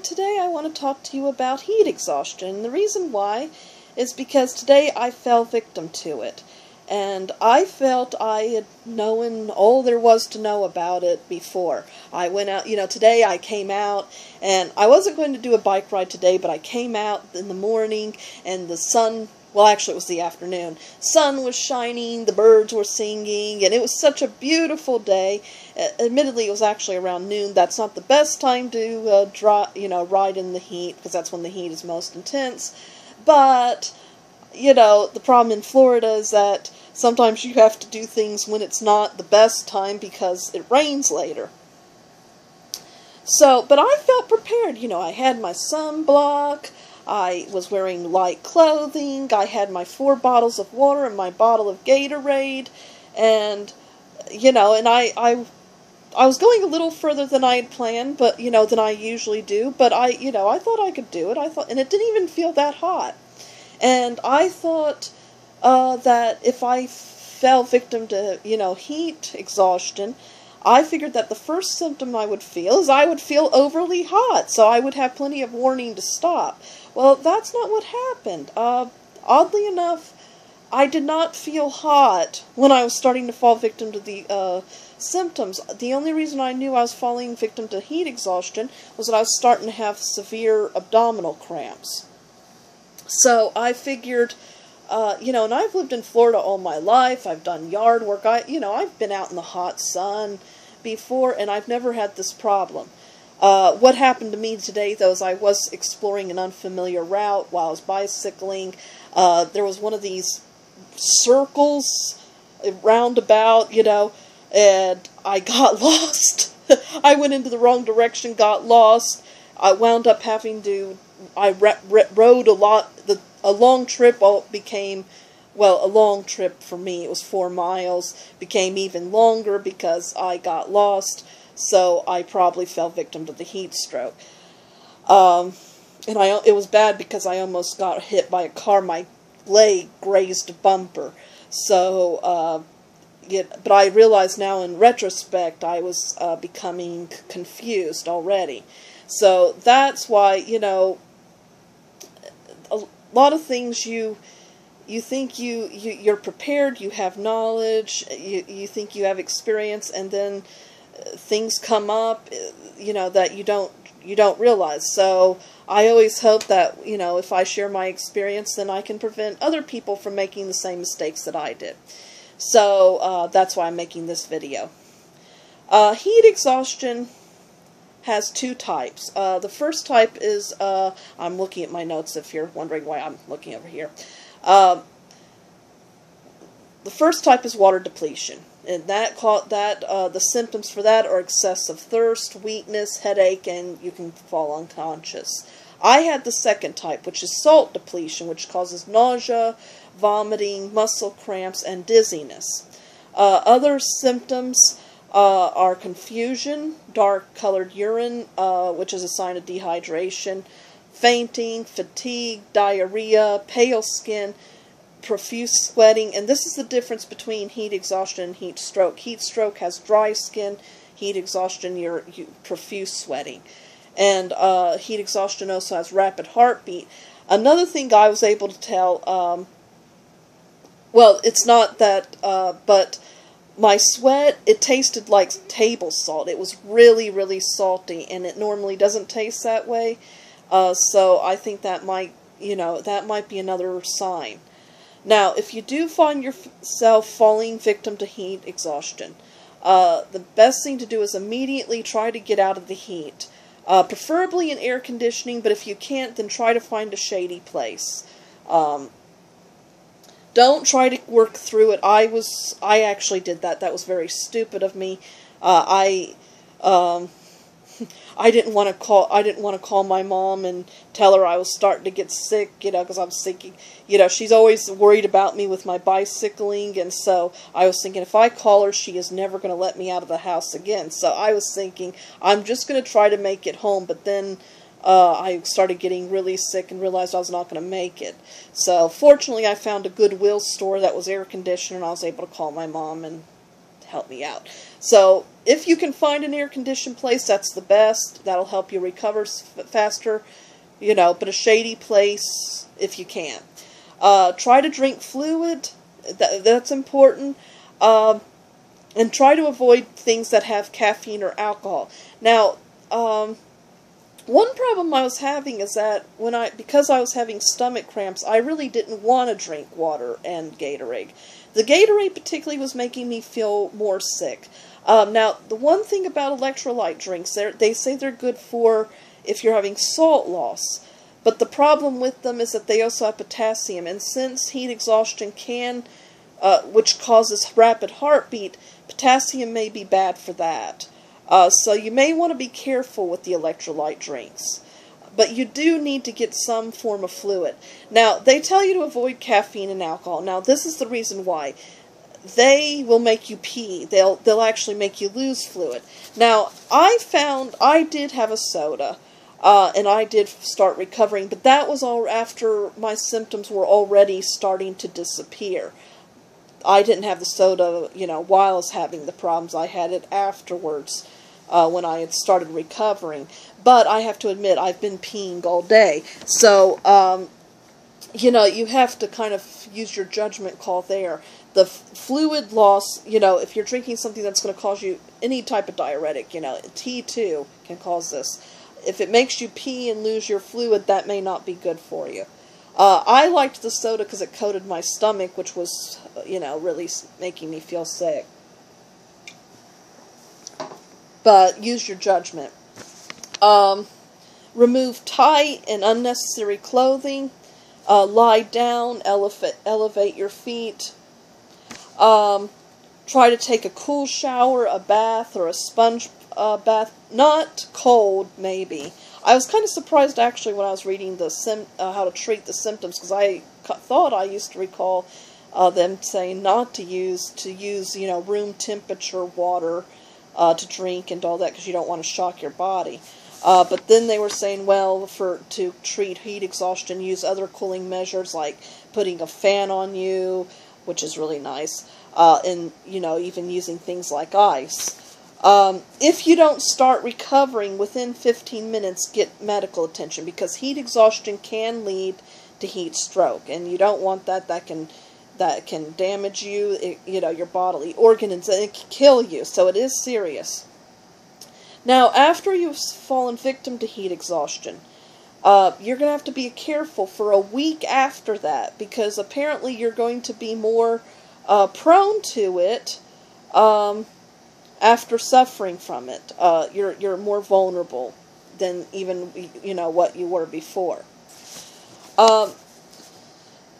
everyone, today I want to talk to you about heat exhaustion. The reason why is because today I fell victim to it. And I felt I had known all there was to know about it before. I went out, today I came out, and I wasn't going to do a bike ride today, but I came out in the morning, and the sun, well actually it was the afternoon, sun was shining, the birds were singing, and it was such a beautiful day. Admittedly, it was actually around noon. That's not the best time to ride in the heat, because that's when the heat is most intense. But, the problem in Florida is that sometimes you have to do things when it's not the best time because it rains later. So, but I felt prepared. I had my sunblock, I was wearing light clothing, I had my 4 bottles of water and my bottle of Gatorade, and, and I was going a little further than I had planned, but, than I usually do, but I thought I could do it. And it didn't even feel that hot. And I thought that if I fell victim to, heat exhaustion, I figured that the first symptom I would feel is I would feel overly hot, so I would have plenty of warning to stop. Well, that's not what happened. Oddly enough, I did not feel hot when I was starting to fall victim to the symptoms. The only reason I knew I was falling victim to heat exhaustion was that I was starting to have severe abdominal cramps. So I figured, and I've lived in Florida all my life. I've done yard work. I've been out in the hot sun before, and I've never had this problem. What happened to me today, though, is I was exploring an unfamiliar route while I was bicycling. There was one of these circles, roundabout, and I got lost. I went into the wrong direction, got lost. I wound up having to, I rode a lot, a long trip became, well, a long trip for me, it was 4 miles, became even longer because I got lost, so I probably fell victim to the heat stroke. And it was bad because I almost got hit by a car. My leg grazed a bumper. So, but I realize now in retrospect I was becoming confused already. So that's why, a lot of things you think you're prepared, you have knowledge, you think you have experience, and then things come up, that you don't realize. So I always hope that, if I share my experience, then I can prevent other people from making the same mistakes that I did. So that's why I'm making this video. Heat exhaustion has 2 types. The first type is, I'm looking at my notes if you're wondering why I'm looking over here. The first type is water depletion, and the symptoms for that are excessive thirst, weakness, headache, and you can fall unconscious. I had the second type, which is salt depletion, which causes nausea, vomiting, muscle cramps, and dizziness. Other symptoms are confusion, dark-colored urine, which is a sign of dehydration, fainting, fatigue, diarrhea, pale skin, profuse sweating, and this is the difference between heat exhaustion and heat stroke. Heat stroke has dry skin, heat exhaustion, you profuse sweating. And heat exhaustion also has rapid heartbeat. Another thing I was able to tell, well, it's not that, but my sweat, it tasted like table salt. It was really, really salty, and it normally doesn't taste that way. So I think that might, that might be another sign. Now, if you do find yourself falling victim to heat exhaustion, the best thing to do is immediately try to get out of the heat. Preferably in air conditioning, but if you can't, then try to find a shady place. Don't try to work through it. I actually did that. That was very stupid of me. I didn't want to call my mom and tell her I was starting to get sick, because I was thinking, she's always worried about me with my bicycling, and so I was thinking if I call her, she is never going to let me out of the house again. So I was thinking, I'm just going to try to make it home, but then I started getting really sick and realized I was not going to make it. So fortunately, I found a Goodwill store that was air conditioned, and I was able to call my mom and help me out. So if you can find an air-conditioned place, that's the best. That'll help you recover faster, you know, but a shady place if you can. Try to drink fluid. That's important. And try to avoid things that have caffeine or alcohol. Now, one problem I was having is that because I was having stomach cramps, I really didn't want to drink water and Gatorade. The Gatorade particularly was making me feel more sick. Now, the one thing about electrolyte drinks, they say they're good for if you're having salt loss. But the problem with them is that they also have potassium. And since heat exhaustion which causes rapid heartbeat, potassium may be bad for that. So you may want to be careful with the electrolyte drinks. But you do need to get some form of fluid. Now, they tell you to avoid caffeine and alcohol. Now, this is the reason why. They will make you pee. They'll actually make you lose fluid. Now, I did have a soda, and I did start recovering, but that was all after my symptoms were already starting to disappear. I didn't have the soda, you know, while I was having the problems. I had it afterwards, when I had started recovering. But I have to admit, I've been peeing all day. So, you know, you have to kind of use your judgment call there. The fluid loss, you know, if you're drinking something that's going to cause you any type of diuretic, you know, tea too can cause this. If it makes you pee and lose your fluid, that may not be good for you. I liked the soda because it coated my stomach, which was, you know, really making me feel sick. But use your judgment. Remove tight and unnecessary clothing. Lie down, elevate your feet. Try to take a cool shower, a bath, or a sponge bath. Not cold, maybe. I was kind of surprised, actually, when I was reading the how to treat the symptoms, because I thought I used to recall them saying not to use, you know, room temperature water to drink and all that, because you don't want to shock your body. But then they were saying, well, to treat heat exhaustion, use other cooling measures, like putting a fan on you, which is really nice, and, you know, even using things like ice. If you don't start recovering within 15 minutes, get medical attention, because heat exhaustion can lead to heat stroke, and you don't want that. That can damage you, you know, your bodily organs, and it can kill you, so it is serious. Now, after you've fallen victim to heat exhaustion, you're going to have to be careful for a week after that, because apparently you're going to be more prone to it after suffering from it. You're more vulnerable than even, you know, what you were before.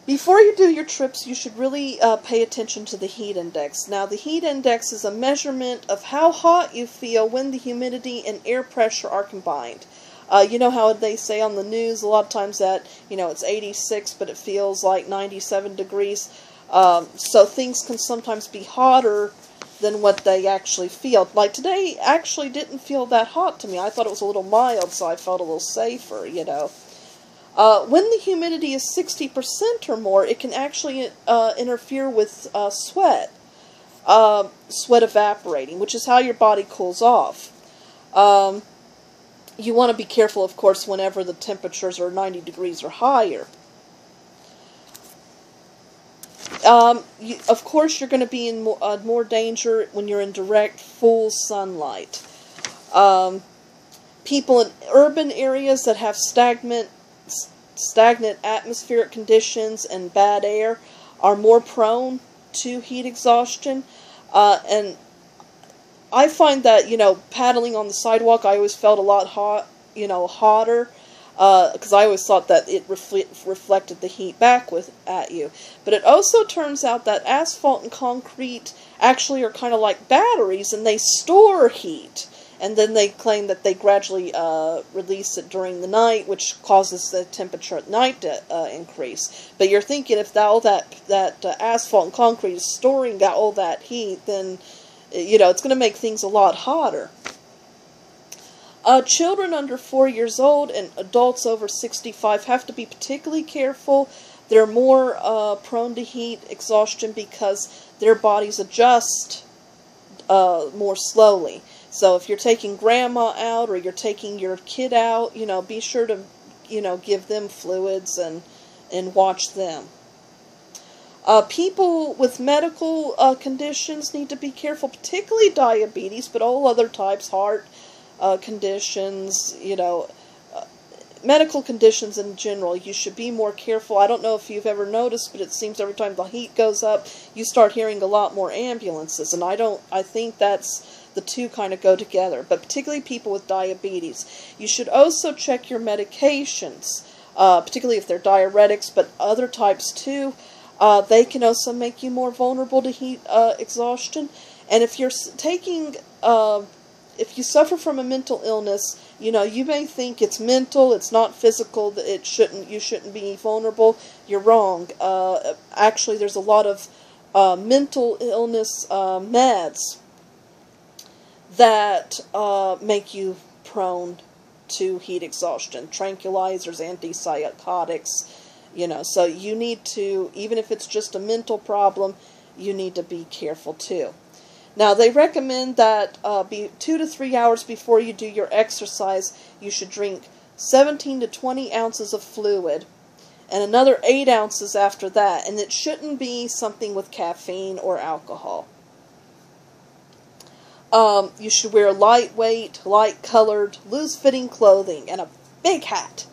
Before you do your trips, you should really pay attention to the heat index. Now, the heat index is a measurement of how hot you feel when the humidity and air pressure are combined. You know how they say on the news a lot of times that, you know, it's 86, but it feels like 97 degrees. So things can sometimes be hotter than what they actually feel. Like today actually didn't feel that hot to me. I thought it was a little mild, so I felt a little safer, you know. When the humidity is 60% or more, it can actually interfere with sweat evaporating, which is how your body cools off. You want to be careful, of course, whenever the temperatures are 90 degrees or higher. Of course, you're going to be in more danger when you're in direct, full sunlight. People in urban areas that have stagnant atmospheric conditions and bad air are more prone to heat exhaustion. And I find that, you know, paddling on the sidewalk, I always felt a lot hotter, because I always thought that it reflected the heat back at you. But it also turns out that asphalt and concrete actually are kind of like batteries, and they store heat. And then they claim that they gradually release it during the night, which causes the temperature at night to increase. But you're thinking, if all that asphalt and concrete is storing all that heat, then, you know, it's going to make things a lot hotter. Children under 4 years old and adults over 65 have to be particularly careful. They're more prone to heat exhaustion because their bodies adjust more slowly. So if you're taking grandma out or you're taking your kid out, be sure to, give them fluids and watch them. People with medical conditions need to be careful, particularly diabetes, but all other types, heart conditions, medical conditions in general. You should be more careful. I don't know if you've ever noticed, but it seems every time the heat goes up, you start hearing a lot more ambulances, and I think the two kind of go together, but particularly people with diabetes. You should also check your medications, particularly if they're diuretics, but other types too. They can also make you more vulnerable to heat exhaustion. And if you're taking, if you suffer from a mental illness, you may think it's mental, it's not physical, that you shouldn't be vulnerable. You're wrong. Actually, there's a lot of mental illness meds that make you prone to heat exhaustion. Tranquilizers, antipsychotics, so you need to, even if it's just a mental problem, you need to be careful too. Now, they recommend that 2 to 3 hours before you do your exercise, you should drink 17 to 20 ounces of fluid, and another 8 ounces after that, and it shouldn't be something with caffeine or alcohol. You should wear lightweight, light-colored, loose-fitting clothing, and a big hat.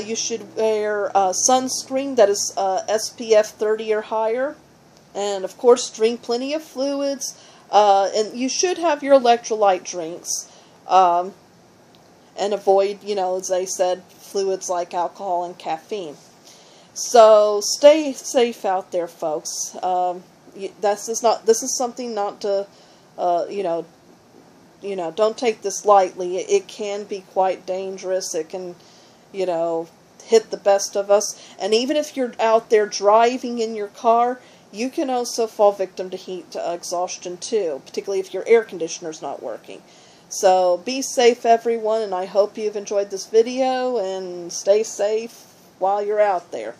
You should wear sunscreen that is SPF 30 or higher. And, of course, drink plenty of fluids. And you should have your electrolyte drinks. And avoid, as they said, fluids like alcohol and caffeine. So, stay safe out there, folks. This is something not to, don't take this lightly. It can be quite dangerous. It can, hit the best of us. And even if you're out there driving in your car, you can also fall victim to heat exhaustion too, particularly if your air conditioner's not working. So be safe, everyone, and I hope you've enjoyed this video, and stay safe while you're out there.